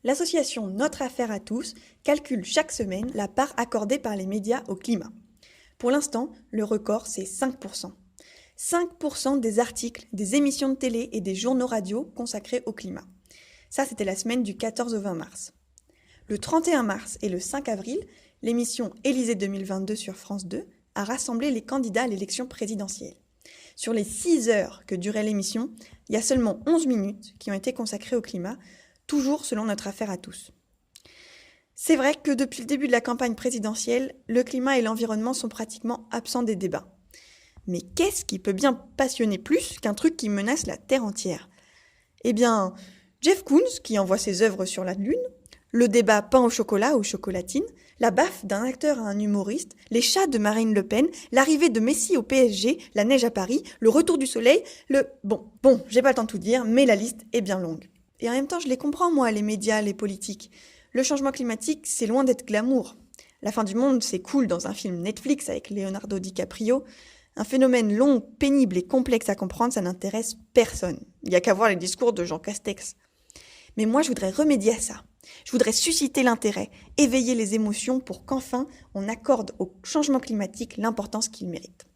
L'association Notre Affaire à tous calcule chaque semaine la part accordée par les médias au climat. Pour l'instant, le record, c'est 5%. 5% des articles, des émissions de télé et des journaux radio consacrés au climat. Ça, c'était la semaine du 14 au 20 mars. Le 31 mars et le 5 avril, l'émission Élysée 2022 sur France 2 a rassemblé les candidats à l'élection présidentielle. Sur les 6 heures que durait l'émission, il y a seulement 11 minutes qui ont été consacrées au climat, toujours selon Notre Affaire à tous. C'est vrai que depuis le début de la campagne présidentielle, le climat et l'environnement sont pratiquement absents des débats. Mais qu'est-ce qui peut bien passionner plus qu'un truc qui menace la Terre entière ? Eh bien, Jeff Koons, qui envoie ses œuvres sur la Lune, le débat pain au chocolat ou chocolatine, la baffe d'un acteur à un humoriste, les chats de Marine Le Pen, l'arrivée de Messi au PSG, la neige à Paris, le retour du soleil, Bon, j'ai pas le temps de tout dire, mais la liste est bien longue. Et en même temps, je les comprends, moi, les médias, les politiques. Le changement climatique, c'est loin d'être glamour. La fin du monde, c'est cool dans un film Netflix avec Leonardo DiCaprio. Un phénomène long, pénible et complexe à comprendre, ça n'intéresse personne. Il n'y a qu'à voir les discours de Jean Castex. Mais moi, je voudrais remédier à ça. Je voudrais susciter l'intérêt, éveiller les émotions pour qu'enfin on accorde au changement climatique l'importance qu'il mérite.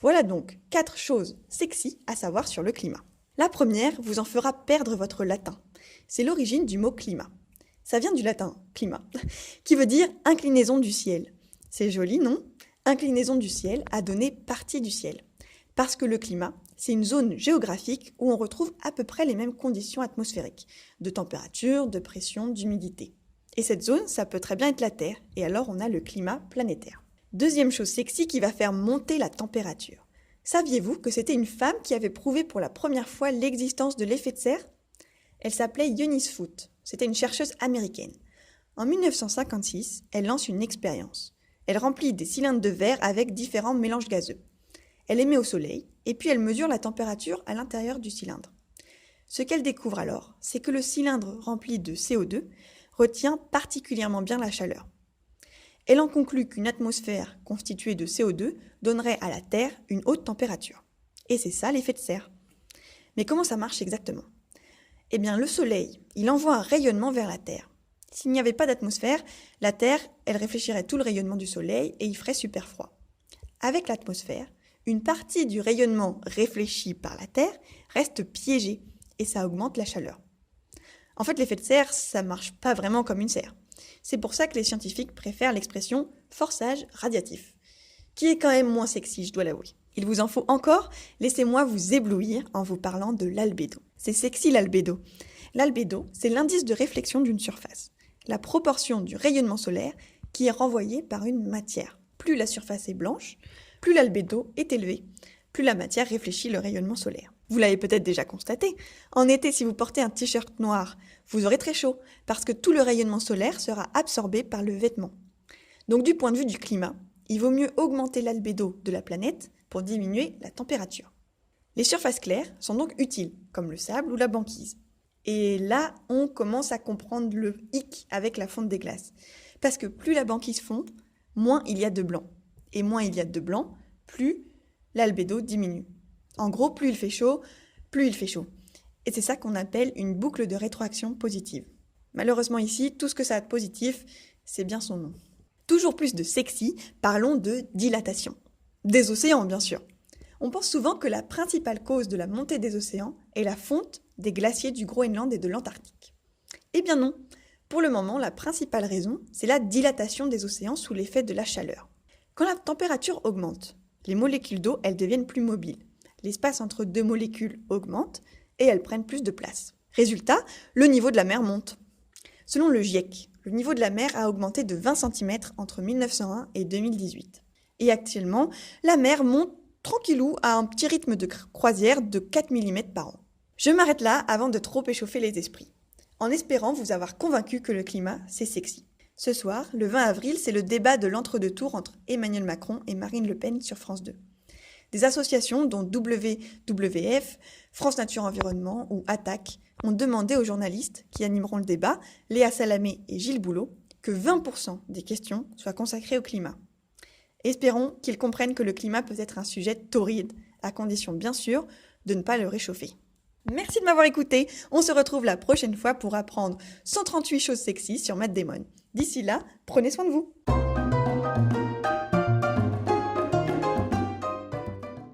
Voilà donc 4 choses sexy à savoir sur le climat. La première vous en fera perdre votre latin. C'est l'origine du mot climat. Ça vient du latin climat, qui veut dire inclinaison du ciel. C'est joli, non ? Inclinaison du ciel a donné partie du ciel. Parce que le climat, c'est une zone géographique où on retrouve à peu près les mêmes conditions atmosphériques, de température, de pression, d'humidité. Et cette zone, ça peut très bien être la Terre, et alors on a le climat planétaire. Deuxième chose sexy qui va faire monter la température. Saviez-vous que c'était une femme qui avait prouvé pour la première fois l'existence de l'effet de serre ? Elle s'appelait Eunice Foote, c'était une chercheuse américaine. En 1956, elle lance une expérience. Elle remplit des cylindres de verre avec différents mélanges gazeux. Elle les met au soleil, et puis elle mesure la température à l'intérieur du cylindre. Ce qu'elle découvre alors, c'est que le cylindre rempli de CO2 retient particulièrement bien la chaleur. Elle en conclut qu'une atmosphère constituée de CO2 donnerait à la Terre une haute température. Et c'est ça l'effet de serre. Mais comment ça marche exactement ? Eh bien, le Soleil, il envoie un rayonnement vers la Terre. S'il n'y avait pas d'atmosphère, la Terre, elle réfléchirait tout le rayonnement du Soleil et il ferait super froid. Avec l'atmosphère, une partie du rayonnement réfléchi par la Terre reste piégée et ça augmente la chaleur. En fait, l'effet de serre, ça marche pas vraiment comme une serre. C'est pour ça que les scientifiques préfèrent l'expression forçage radiatif, qui est quand même moins sexy, je dois l'avouer. Il vous en faut encore ? Laissez-moi vous éblouir en vous parlant de l'albédo. C'est sexy l'albédo. L'albédo, c'est l'indice de réflexion d'une surface, la proportion du rayonnement solaire qui est renvoyé par une matière. Plus la surface est blanche, plus l'albédo est élevé, plus la matière réfléchit le rayonnement solaire. Vous l'avez peut-être déjà constaté, en été si vous portez un t-shirt noir, vous aurez très chaud parce que tout le rayonnement solaire sera absorbé par le vêtement. Donc du point de vue du climat, il vaut mieux augmenter l'albédo de la planète pour diminuer la température. Les surfaces claires sont donc utiles, comme le sable ou la banquise. Et là, on commence à comprendre le hic avec la fonte des glaces. Parce que plus la banquise fond, moins il y a de blanc. Et moins il y a de blanc, plus l'albédo diminue. En gros, plus il fait chaud, plus il fait chaud. Et c'est ça qu'on appelle une boucle de rétroaction positive. Malheureusement ici, tout ce que ça a de positif, c'est bien son nom. Toujours plus de sexy, parlons de dilatation. Des océans, bien sûr. On pense souvent que la principale cause de la montée des océans est la fonte des glaciers du Groenland et de l'Antarctique. Eh bien non. Pour le moment, la principale raison, c'est la dilatation des océans sous l'effet de la chaleur. Quand la température augmente, les molécules d'eau, elles deviennent plus mobiles. L'espace entre deux molécules augmente et elles prennent plus de place. Résultat, le niveau de la mer monte. Selon le GIEC, le niveau de la mer a augmenté de 20 cm entre 1901 et 2018. Et actuellement, la mer monte tranquillou à un petit rythme de croisière de 4 mm par an. Je m'arrête là avant de trop échauffer les esprits, en espérant vous avoir convaincu que le climat, c'est sexy. Ce soir, le 20 avril, c'est le débat de l'entre-deux-tours entre Emmanuel Macron et Marine Le Pen sur France 2. Des associations dont WWF, France Nature Environnement ou Attaque ont demandé aux journalistes qui animeront le débat, Léa Salamé et Gilles Boulot, que 20% des questions soient consacrées au climat. Espérons qu'ils comprennent que le climat peut être un sujet torride, à condition bien sûr de ne pas le réchauffer. Merci de m'avoir écouté. On se retrouve la prochaine fois pour apprendre 138 choses sexy sur Matt Damon. D'ici là, prenez soin de vous.